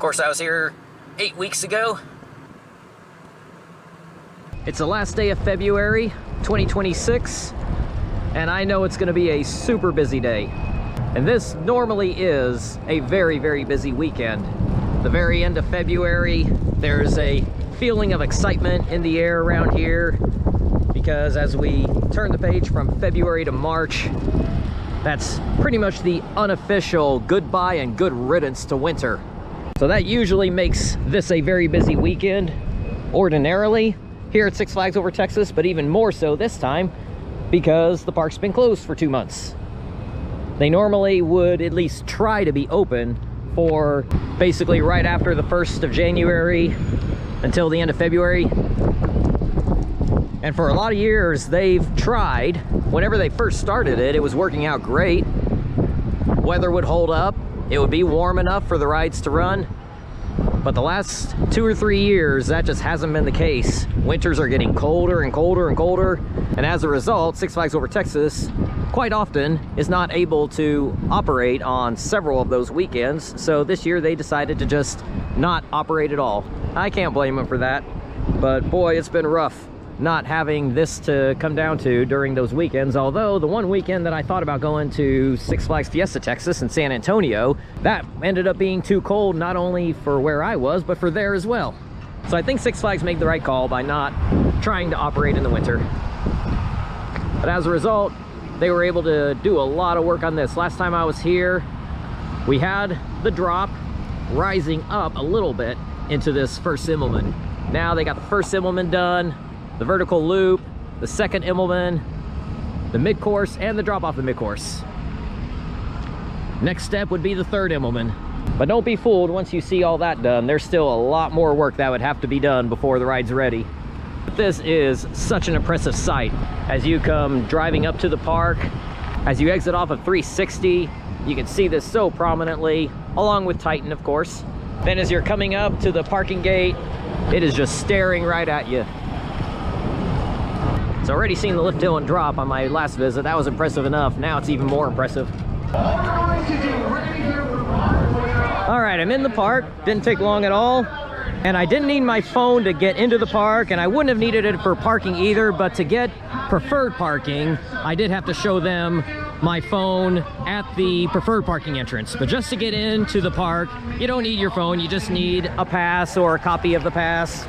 course, I was here 8 weeks ago. It's the last day of February 2026, and I know it's going to be a super busy day. And this normally is a very, very busy weekend. The very end of February, there's a feeling of excitement in the air around here, because as we turn the page from February to March, that's pretty much the unofficial goodbye and good riddance to winter. So that usually makes this a very busy weekend ordinarily here at Six Flags Over Texas, but even more so this time because the park's been closed for 2 months. They normally would at least try to be open for basically right after the 1st of January until the end of February. And for a lot of years, they've tried. Whenever they first started it, it was working out great. Weather would hold up. It would be warm enough for the rides to run. But the last 2 or 3 years, that just hasn't been the case. Winters are getting colder and colder and colder. And as a result, Six Flags Over Texas quite often is not able to operate on several of those weekends. So this year they decided to just not operate at all. I can't blame them for that. But boy, it's been rough not having this to come down to during those weekends. Although the one weekend that I thought about going to Six Flags Fiesta Texas in San Antonio, that ended up being too cold, not only for where I was, but for there as well. So I think Six Flags made the right call by not trying to operate in the winter. But as a result, they were able to do a lot of work on this. Last time I was here, we had the drop rising up a little bit into this first Immelman. Now they got the first Immelman done, the vertical loop, the second Immelman, the mid-course, and the drop off the mid-course. Next step would be the third Immelman. But don't be fooled, once you see all that done, there's still a lot more work that would have to be done before the ride's ready. This is such an impressive sight as you come driving up to the park. As you exit off of 360, you can see this so prominently, along with Titan, of course. Then as you're coming up to the parking gate, it is just staring right at you. So already seen the lift, hill, and drop on my last visit. That was impressive enough. Now it's even more impressive. All right, I'm in the park. Didn't take long at all. And I didn't need my phone to get into the park, and I wouldn't have needed it for parking either, but to get preferred parking, I did have to show them my phone at the preferred parking entrance. But just to get into the park, you don't need your phone. You just need a pass or a copy of the pass.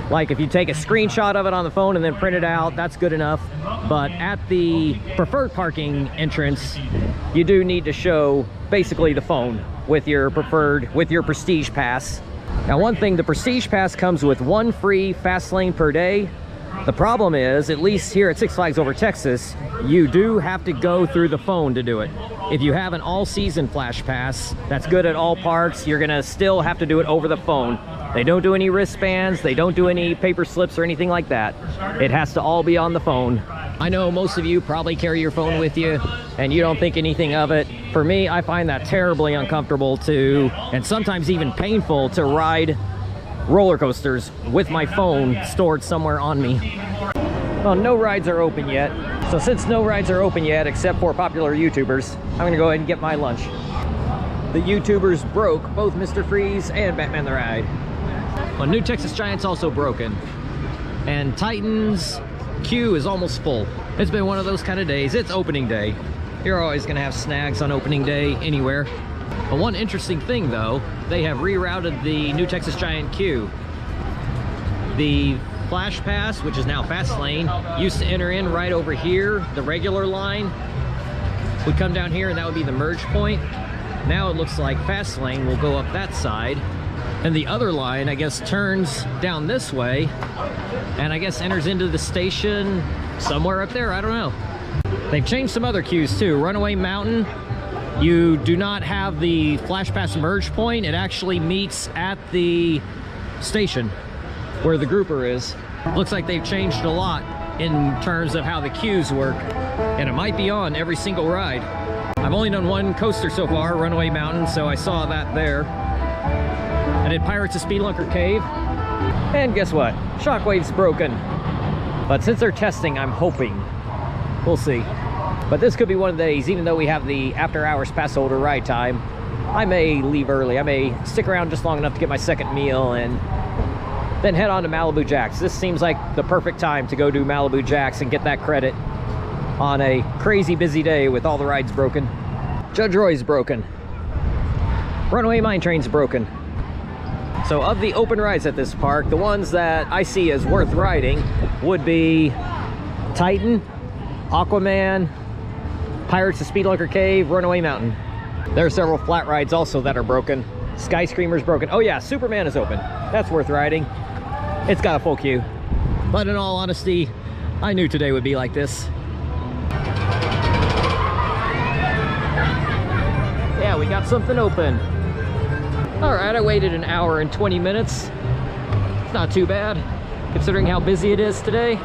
Like if you take a screenshot of it on the phone and then print it out, that's good enough. But at the preferred parking entrance, you do need to show basically the phone with your Prestige Pass. Now, one thing, the Prestige Pass comes with 1 free fast lane per day. The problem is, at least here at Six Flags Over Texas, you do have to go through the phone to do it. If you have an all-season Flash Pass, that's good at all parks, you're gonna still have to do it over the phone. They don't do any wristbands, they don't do any paper slips or anything like that. It has to all be on the phone. I know most of you probably carry your phone with you and you don't think anything of it. For me, I find that terribly uncomfortable to, and sometimes even painful to ride roller coasters with my phone stored somewhere on me. Well, no rides are open yet. So since no rides are open yet, except for popular YouTubers, I'm gonna go ahead and get my lunch. The YouTubers broke both Mr. Freeze and Batman the Ride. Well, New Texas Giant's also broken. And Titan's queue is almost full. It's been one of those kind of days. It's opening day. You're always gonna have snags on opening day anywhere. But one interesting thing though, they have rerouted the New Texas Giant queue. The Flash Pass, which is now Fast Lane, used to enter in right over here. The regular line would come down here and that would be the merge point. Now it looks like Fast Lane will go up that side. And the other line, I guess, turns down this way and I guess enters into the station somewhere up there. I don't know. They've changed some other queues too. Runaway Mountain, you do not have the Flash Pass merge point. It actually meets at the station where the grouper is. Looks like they've changed a lot in terms of how the queues work, and it might be on every single ride. I've only done one coaster so far, Runaway Mountain, so I saw that there. I did Pirates of Speedlunker Cave, and guess what? Shockwave's broken. But since they're testing, I'm hoping. We'll see. But this could be one of the days, even though we have the after hours pass holder ride time, I may leave early. I may stick around just long enough to get my second meal and then head on to Malibu Jacks. This seems like the perfect time to go do Malibu Jacks and get that credit on a crazy busy day with all the rides broken. Judge Roy's broken. Runaway Mine Train's broken. So of the open rides at this park, the ones that I see as worth riding would be Titan, Aquaman, Pirates of Speedlunker Cave, Runaway Mountain. There are several flat rides also that are broken. Skyscreamer's broken. Oh yeah, Superman is open. That's worth riding. It's got a full queue. But in all honesty, I knew today would be like this. Yeah, we got something open. All right, I waited an hour and 20 minutes. It's not too bad, considering how busy it is today.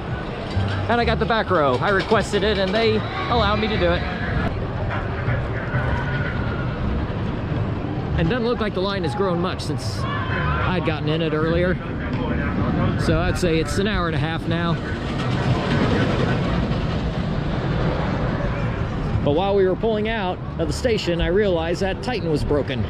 And I got the back row. I requested it and they allowed me to do it. And doesn't look like the line has grown much since I'd gotten in it earlier. So I'd say it's an hour and a half now. But while we were pulling out of the station, I realized that Titan was broken.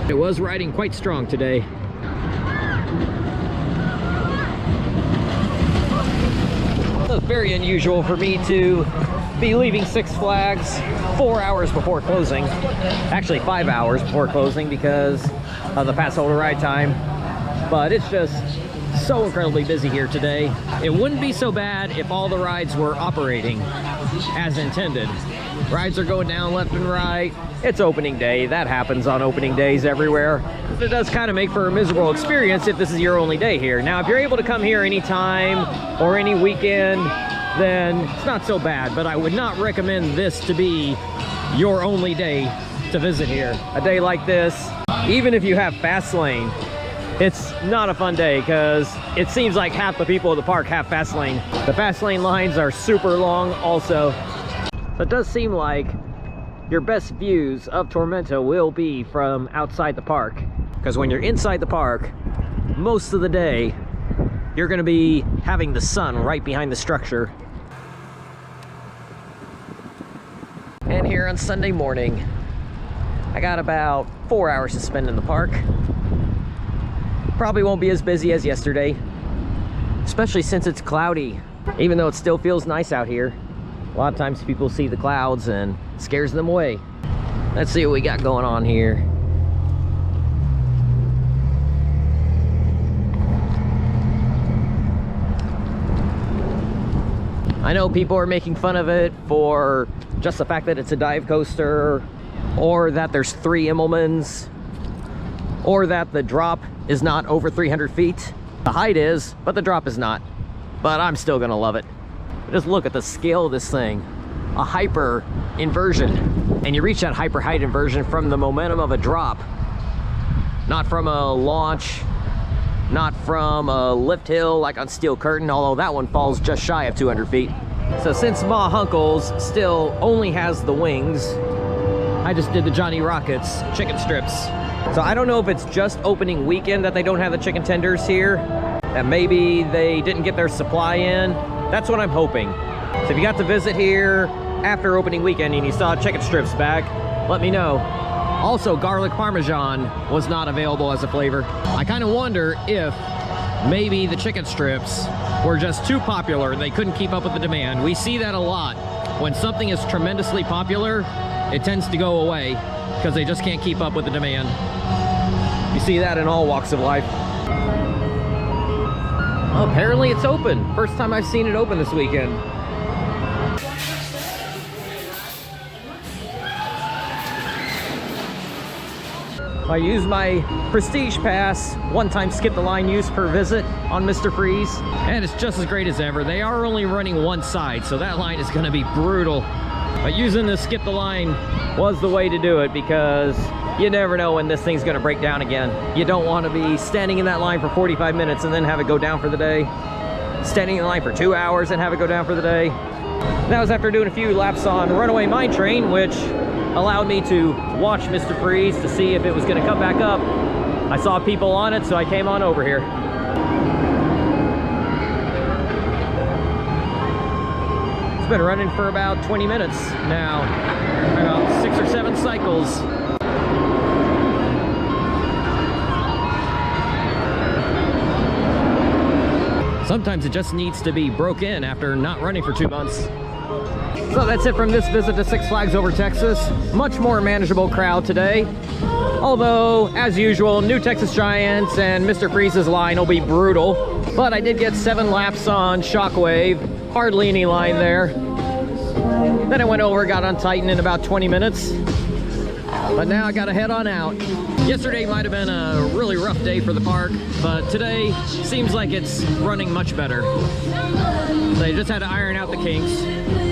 It was riding quite strong today. It's very unusual for me to be leaving Six Flags 4 hours before closing. Actually 5 hours before closing because of the pass holder ride time. But it's just so incredibly busy here today. It wouldn't be so bad if all the rides were operating as intended. Rides are going down left and right. It's opening day. That happens on opening days everywhere. It does kind of make for a miserable experience if this is your only day here. Now, if you're able to come here anytime or any weekend, then it's not so bad, but I would not recommend this to be your only day to visit here. A day like this, even if you have fast lane, it's not a fun day because it seems like half the people at the park have fast lane. The fast lane lines are super long also. So it does seem like your best views of Tormenta will be from outside the park. Because when you're inside the park, most of the day, you're gonna be having the sun right behind the structure. And here on Sunday morning, I got about 4 hours to spend in the park. Probably won't be as busy as yesterday, especially since it's cloudy. Even though it still feels nice out here, a lot of times people see the clouds and it scares them away. Let's see what we got going on here. I know people are making fun of it for just the fact that it's a dive coaster, or that there's 3 Immelmans, or that the drop is not over 300 feet. The height is, but the drop is not. But I'm still gonna love it. Just look at the scale of this thing. A hyper inversion. And you reach that hyper height inversion from the momentum of a drop. Not from a launch, not from a lift hill like on Steel Curtain, although that one falls just shy of 200 feet. So since Ma Hunkles still only has the wings, I just did the Johnny Rockets chicken strips. So I don't know if it's just opening weekend that they don't have the chicken tenders here, that maybe they didn't get their supply in. That's what I'm hoping. So if you got to visit here after opening weekend and you saw chicken strips back, let me know. Also, garlic parmesan was not available as a flavor. I kind of wonder if maybe the chicken strips were just too popular and they couldn't keep up with the demand. We see that a lot. When something is tremendously popular, it tends to go away because they just can't keep up with the demand. You see that in all walks of life. Well, apparently it's open. First time I've seen it open this weekend. I use my Prestige Pass, one-time skip the line use per visit on Mr. Freeze, and it's just as great as ever. They are only running one side, so that line is gonna be brutal. But using the skip the line was the way to do it because you never know when this thing's gonna break down again. You don't wanna be standing in that line for 45 minutes and then have it go down for the day. Standing in line for 2 hours and have it go down for the day. That was after doing a few laps on Runaway Mine Train, which allowed me to watch Mr. Freeze to see if it was gonna come back up. I saw people on it, so I came on over here. been running for about 20 minutes now, about 6 or 7 cycles. Sometimes it just needs to be broke in after not running for 2 months. So that's it from this visit to Six Flags Over Texas. Much more manageable crowd today. Although, as usual, New Texas Giants and Mr. Freeze's line will be brutal. But I did get 7 laps on Shockwave. Hardly any line there. Then I went over, got on Titan in about 20 minutes. But now I gotta head on out. Yesterday might have been a really rough day for the park, but today seems like it's running much better. They just had to iron out the kinks.